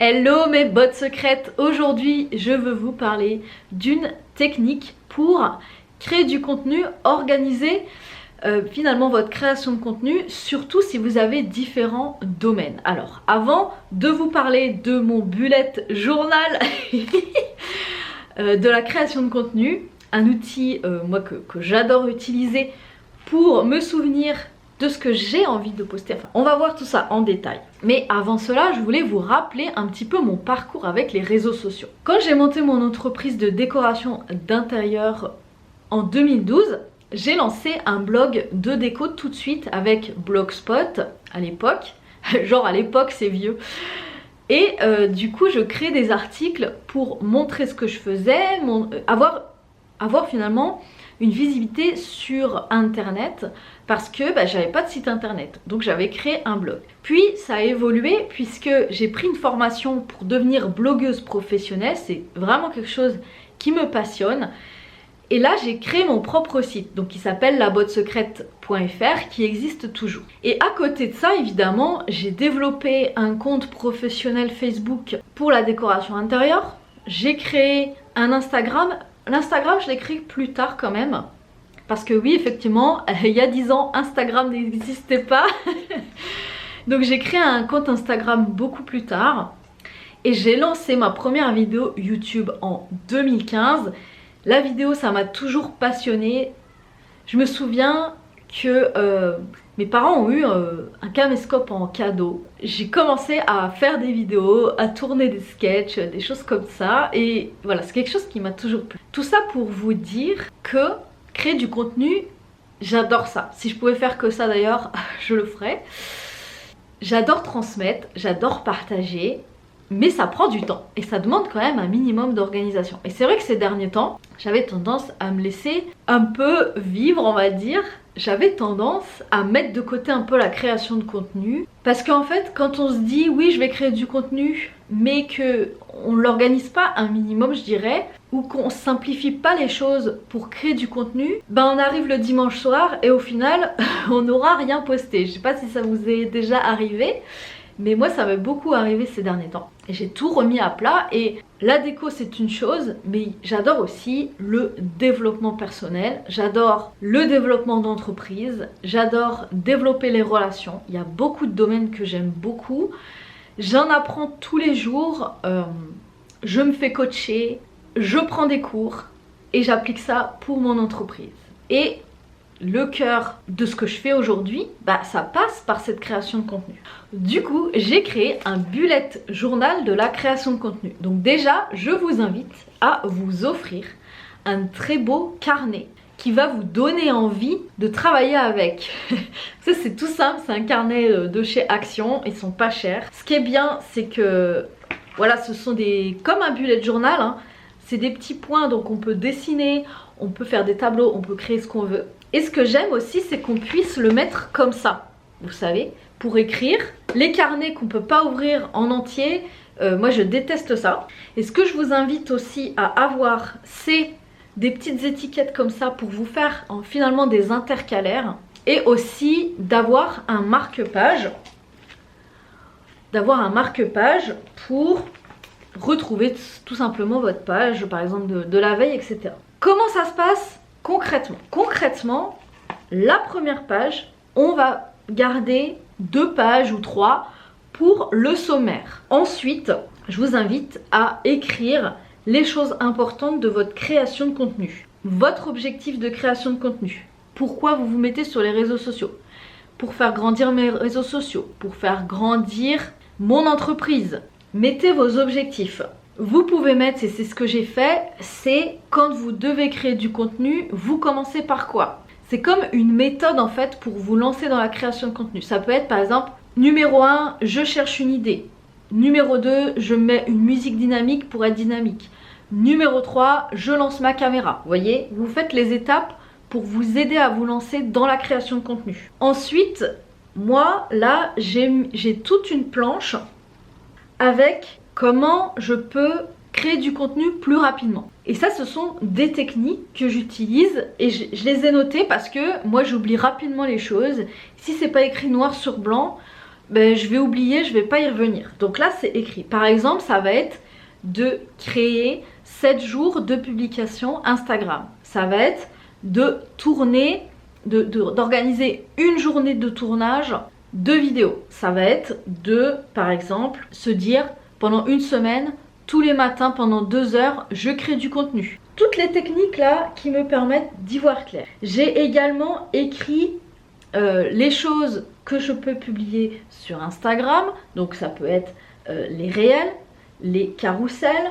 Hello mes bottes secrètes, aujourd'hui je veux vous parler d'une technique pour créer du contenu, organiser finalement votre création de contenu, surtout si vous avez différents domaines. Alors avant de vous parler de mon bullet journal de la création de contenu, un outil moi que j'adore utiliser pour me souvenir de ce que j'ai envie de poster. Enfin, on va voir tout ça en détail. Mais avant cela, je voulais vous rappeler un petit peu mon parcours avec les réseaux sociaux. Quand j'ai monté mon entreprise de décoration d'intérieur en 2012, j'ai lancé un blog de déco tout de suite avec Blogspot à l'époque. Genre à l'époque, c'est vieux. Et du coup, je crée des articles pour montrer ce que je faisais, avoir finalement une visibilité sur internet parce que j'avais pas de site internet, donc j'avais créé un blog. Puis ça a évolué puisque j'ai pris une formation pour devenir blogueuse professionnelle, c'est vraiment quelque chose qui me passionne. Et là j'ai créé mon propre site, donc qui s'appelle labottesecrète.fr, qui existe toujours. Et à côté de ça, évidemment, j'ai développé un compte professionnel Facebook pour la décoration intérieure. J'ai créé un Instagram. L'Instagram, je l'ai créé plus tard quand même. Parce que oui, effectivement, il y a 10 ans, Instagram n'existait pas. Donc j'ai créé un compte Instagram beaucoup plus tard. Et j'ai lancé ma première vidéo YouTube en 2015. La vidéo, ça m'a toujours passionnée. Je me souviens que mes parents ont eu un caméscope en cadeau. J'ai commencé à faire des vidéos, à tourner des sketchs, des choses comme ça. Et voilà, c'est quelque chose qui m'a toujours plu. Tout ça pour vous dire que créer du contenu, j'adore ça. Si je pouvais faire que ça d'ailleurs, je le ferais. J'adore transmettre, j'adore partager. Mais ça prend du temps et ça demande quand même un minimum d'organisation. Et c'est vrai que ces derniers temps, j'avais tendance à me laisser un peu vivre, on va dire. J'avais tendance à mettre de côté un peu la création de contenu. Parce qu'en fait, quand on se dit oui, je vais créer du contenu, mais qu'on ne l'organise pas un minimum, je dirais, ou qu'on simplifie pas les choses pour créer du contenu, on arrive le dimanche soir et au final, on n'aura rien posté. Je sais pas si ça vous est déjà arrivé. Mais moi ça m'est beaucoup arrivé ces derniers temps. Et j'ai tout remis à plat et la déco c'est une chose, mais j'adore aussi le développement personnel. J'adore le développement d'entreprise. J'adore développer les relations. Il y a beaucoup de domaines que j'aime beaucoup. J'en apprends tous les jours. Je me fais coacher. Je prends des cours. Et j'applique ça pour mon entreprise. Et le cœur de ce que je fais aujourd'hui, ça passe par cette création de contenu. Du coup, j'ai créé un bullet journal de la création de contenu. Donc déjà, je vous invite à vous offrir un très beau carnet qui va vous donner envie de travailler avec. Ça, c'est tout simple, c'est un carnet de chez Action, ils sont pas chers. Ce qui est bien, c'est que voilà, ce sont comme un bullet journal, hein. C'est des petits points, donc on peut dessiner, on peut faire des tableaux, on peut créer ce qu'on veut. Et ce que j'aime aussi, c'est qu'on puisse le mettre comme ça, vous savez, pour écrire. Les carnets qu'on ne peut pas ouvrir en entier, moi je déteste ça. Et ce que je vous invite aussi à avoir, c'est des petites étiquettes comme ça pour vous faire finalement des intercalaires. Et aussi d'avoir un marque-page. Pour retrouver tout simplement votre page, par exemple de la veille, etc. Comment ça se passe concrètement? Concrètement, la première page, on va garder 2 pages ou 3 pour le sommaire. Ensuite, je vous invite à écrire les choses importantes de votre création de contenu. Votre objectif de création de contenu. Pourquoi vous vous mettez sur les réseaux sociaux? Pour faire grandir mes réseaux sociaux, pour faire grandir mon entreprise. Mettez vos objectifs. Vous pouvez mettre, et c'est ce que j'ai fait, c'est quand vous devez créer du contenu, vous commencez par quoi? C'est comme une méthode en fait pour vous lancer dans la création de contenu. Ça peut être par exemple, numéro 1, je cherche une idée. Numéro 2, je mets une musique dynamique pour être dynamique. Numéro 3, je lance ma caméra. Vous voyez, vous faites les étapes pour vous aider à vous lancer dans la création de contenu. Ensuite, moi là, j'ai toute une planche avec comment je peux créer du contenu plus rapidement. Et ça, ce sont des techniques que j'utilise et je les ai notées parce que moi j'oublie rapidement les choses. Si c'est pas écrit noir sur blanc, ben, je vais oublier, je vais pas y revenir. Donc là c'est écrit. Par exemple, ça va être de créer 7 jours de publication Instagram. Ça va être de tourner, d'organiser une journée de tournage de vidéos. Ça va être de, par exemple, se dire pendant une semaine, tous les matins pendant 2 heures, je crée du contenu. Toutes les techniques là qui me permettent d'y voir clair. J'ai également écrit les choses que je peux publier sur Instagram. Donc ça peut être les réels, les carousels,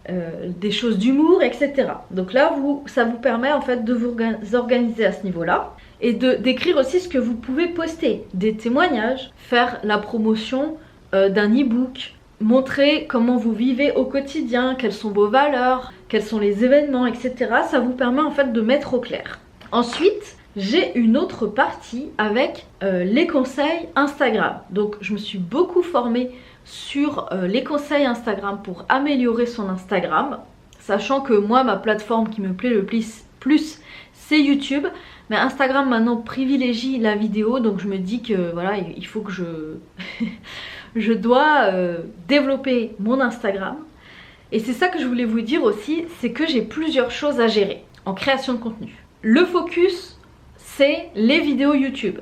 des choses d'humour, etc. Donc là, ça vous permet en fait de vous organiser à ce niveau-là et d'écrire aussi ce que vous pouvez poster, des témoignages, faire la promotion d'un e-book, montrer comment vous vivez au quotidien, quelles sont vos valeurs, quels sont les événements, etc. Ça vous permet en fait de mettre au clair. Ensuite, j'ai une autre partie avec les conseils Instagram. Donc je me suis beaucoup formée sur les conseils Instagram pour améliorer son Instagram, sachant que moi ma plateforme qui me plaît le plus c'est YouTube, mais Instagram maintenant privilégie la vidéo, donc je me dis que voilà, il faut que je dois développer mon Instagram. Et c'est ça que je voulais vous dire aussi, c'est que j'ai plusieurs choses à gérer en création de contenu. Le focus, c'est les vidéos YouTube.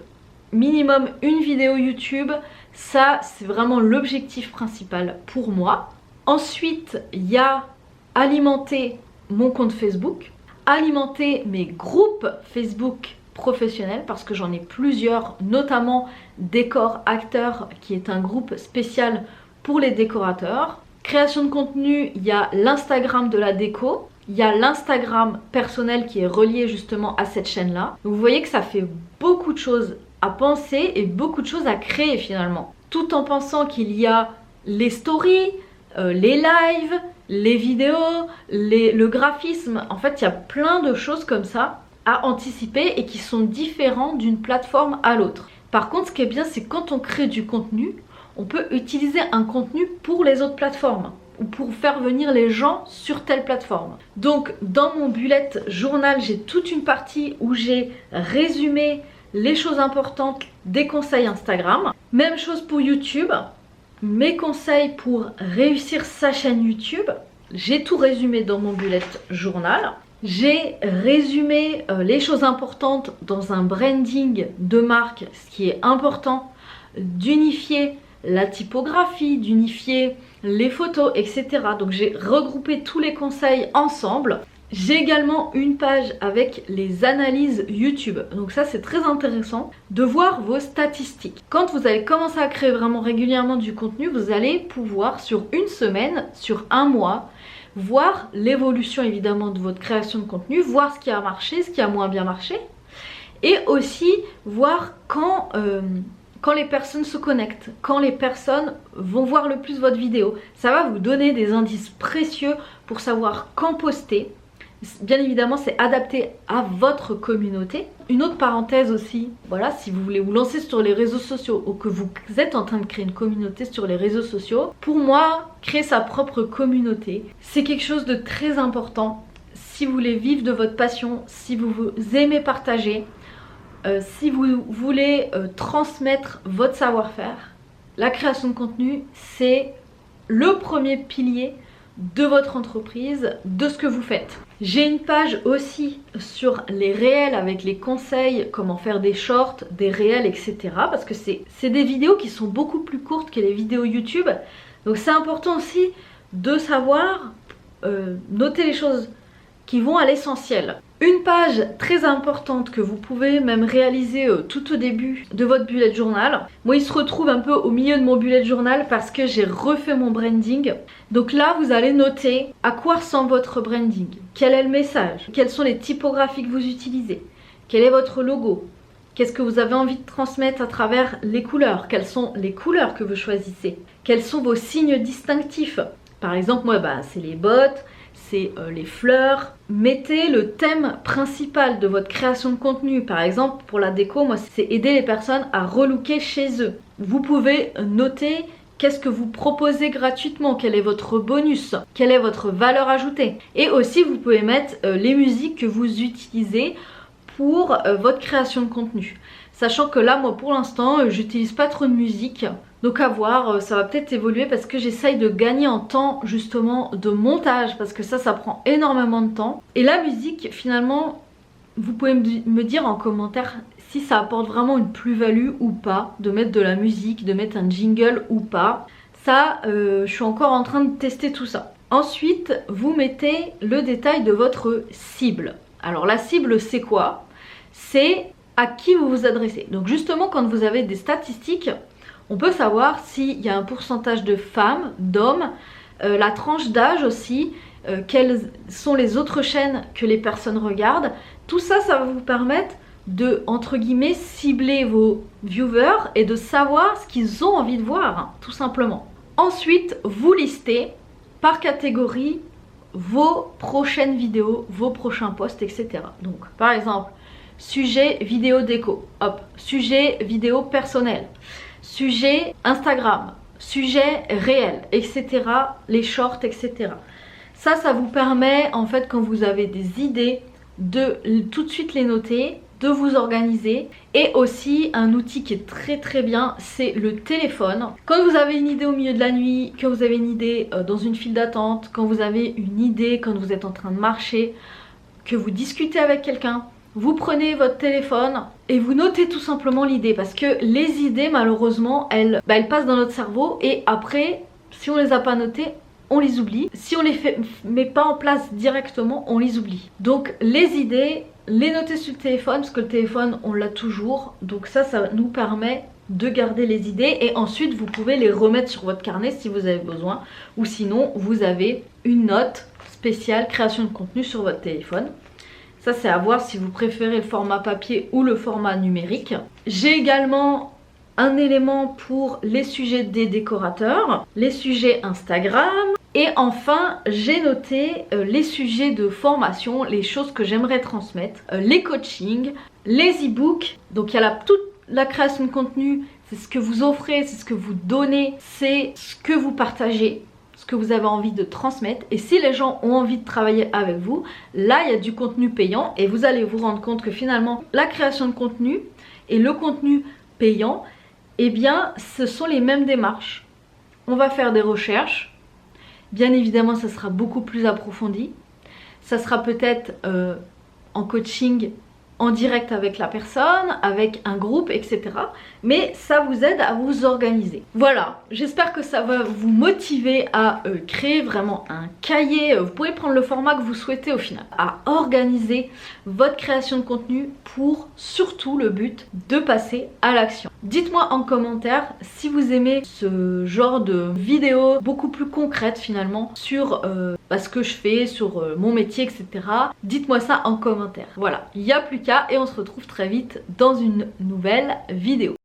Minimum une vidéo YouTube, ça c'est vraiment l'objectif principal pour moi. Ensuite, il y a alimenter mon compte Facebook, alimenter mes groupes Facebook professionnels parce que j'en ai plusieurs, notamment Décor Acteurs qui est un groupe spécial pour les décorateurs. Création de contenu, il y a l'Instagram de la déco, il y a l'Instagram personnel qui est relié justement à cette chaîne-là. Vous voyez que ça fait beaucoup de choses à penser et beaucoup de choses à créer finalement. Tout en pensant qu'il y a les stories, les lives, les vidéos, le graphisme. En fait, il y a plein de choses comme ça à anticiper et qui sont différents d'une plateforme à l'autre. Par contre, ce qui est bien, c'est quand on crée du contenu, on peut utiliser un contenu pour les autres plateformes ou pour faire venir les gens sur telle plateforme. Donc dans mon bullet journal, j'ai toute une partie où j'ai résumé les choses importantes des conseils Instagram. Même chose pour YouTube, mes conseils pour réussir sa chaîne YouTube. J'ai tout résumé dans mon bullet journal. J'ai résumé les choses importantes dans un branding de marque, ce qui est important, d'unifier la typographie, d'unifier les photos, etc. Donc j'ai regroupé tous les conseils ensemble. J'ai également une page avec les analyses YouTube. Donc ça c'est très intéressant de voir vos statistiques. Quand vous allez commencer à créer vraiment régulièrement du contenu, vous allez pouvoir sur une semaine, sur un mois, voir l'évolution évidemment de votre création de contenu, voir ce qui a marché, ce qui a moins bien marché. Et aussi voir quand les personnes se connectent, quand les personnes vont voir le plus votre vidéo. Ça va vous donner des indices précieux pour savoir quand poster. Bien évidemment, c'est adapté à votre communauté. Une autre parenthèse aussi, voilà, si vous voulez vous lancer sur les réseaux sociaux ou que vous êtes en train de créer une communauté sur les réseaux sociaux, pour moi, créer sa propre communauté, c'est quelque chose de très important. Si vous voulez vivre de votre passion, si vous aimez partager, si vous voulez transmettre votre savoir-faire, la création de contenu, c'est le premier pilier de votre entreprise, de ce que vous faites. J'ai une page aussi sur les réels avec les conseils, comment faire des shorts, des réels, etc. Parce que c'est des vidéos qui sont beaucoup plus courtes que les vidéos YouTube. Donc c'est important aussi de savoir noter les choses qui vont à l'essentiel. Une page très importante que vous pouvez même réaliser tout au début de votre bullet journal. Moi il se retrouve un peu au milieu de mon bullet journal parce que j'ai refait mon branding. Donc là vous allez noter à quoi ressemble votre branding, quel est le message, quelles sont les typographies que vous utilisez, quel est votre logo, qu'est-ce que vous avez envie de transmettre à travers les couleurs, quelles sont les couleurs que vous choisissez, quels sont vos signes distinctifs. Par exemple moi c'est les bottes, c'est les fleurs. Mettez le thème principal de votre création de contenu. Par exemple pour la déco, moi c'est aider les personnes à relooker chez eux. Vous pouvez noter qu'est-ce que vous proposez gratuitement, quel est votre bonus, quelle est votre valeur ajoutée. Et aussi vous pouvez mettre les musiques que vous utilisez pour votre création de contenu. Sachant que là, moi pour l'instant, j'utilise pas trop de musique. Donc à voir, ça va peut-être évoluer parce que j'essaye de gagner en temps justement de montage. Parce que ça prend énormément de temps. Et la musique, finalement, vous pouvez me dire en commentaire si ça apporte vraiment une plus-value ou pas. De mettre de la musique, de mettre un jingle ou pas. Ça, je suis encore en train de tester tout ça. Ensuite, vous mettez le détail de votre cible. Alors la cible, c'est quoi? C'est à qui vous vous adressez. Donc justement, quand vous avez des statistiques, on peut savoir s'il y a un pourcentage de femmes, d'hommes, la tranche d'âge aussi, quelles sont les autres chaînes que les personnes regardent. Tout ça, ça va vous permettre de, entre guillemets, cibler vos viewers et de savoir ce qu'ils ont envie de voir, hein, tout simplement. Ensuite, vous listez par catégorie vos prochaines vidéos, vos prochains posts, etc. Donc, par exemple, sujet vidéo déco, hop, sujet vidéo personnel, sujet Instagram, sujet réel, etc. Les shorts, etc. Ça vous permet, en fait, quand vous avez des idées, de tout de suite les noter, de vous organiser. Et aussi un outil qui est très bien, c'est le téléphone. Quand vous avez une idée au milieu de la nuit, quand vous avez une idée dans une file d'attente, quand vous avez une idée quand vous êtes en train de marcher, que vous discutez avec quelqu'un, vous prenez votre téléphone et vous notez tout simplement l'idée. Parce que les idées, malheureusement, elles passent dans notre cerveau et après, si on les a pas notées, on les oublie. Si on les met pas en place directement, on les oublie. Donc les idées, les noter sur le téléphone, parce que le téléphone on l'a toujours. Donc ça nous permet de garder les idées et ensuite vous pouvez les remettre sur votre carnet si vous avez besoin. Ou sinon vous avez une note spéciale création de contenu sur votre téléphone. Ça c'est à voir si vous préférez le format papier ou le format numérique. J'ai également un élément pour les sujets des décorateurs, les sujets Instagram. Et enfin, j'ai noté les sujets de formation, les choses que j'aimerais transmettre, les coachings, les e-books. Donc il y a toute la création de contenu, c'est ce que vous offrez, c'est ce que vous donnez, c'est ce que vous partagez, ce que vous avez envie de transmettre. Et si les gens ont envie de travailler avec vous, là il y a du contenu payant et vous allez vous rendre compte que finalement la création de contenu et le contenu payant, eh bien ce sont les mêmes démarches. On va faire des recherches. Bien évidemment, ça sera beaucoup plus approfondi. Ça sera peut-être en coaching, en direct avec la personne, avec un groupe, etc. Mais ça vous aide à vous organiser. Voilà, j'espère que ça va vous motiver à créer vraiment un cahier. Vous pouvez prendre le format que vous souhaitez au final. À organiser votre création de contenu pour surtout le but de passer à l'action. Dites-moi en commentaire si vous aimez ce genre de vidéo beaucoup plus concrète finalement sur ce que je fais, sur mon métier, etc. Dites-moi ça en commentaire. Voilà, il n'y a plus qu'à et on se retrouve très vite dans une nouvelle vidéo.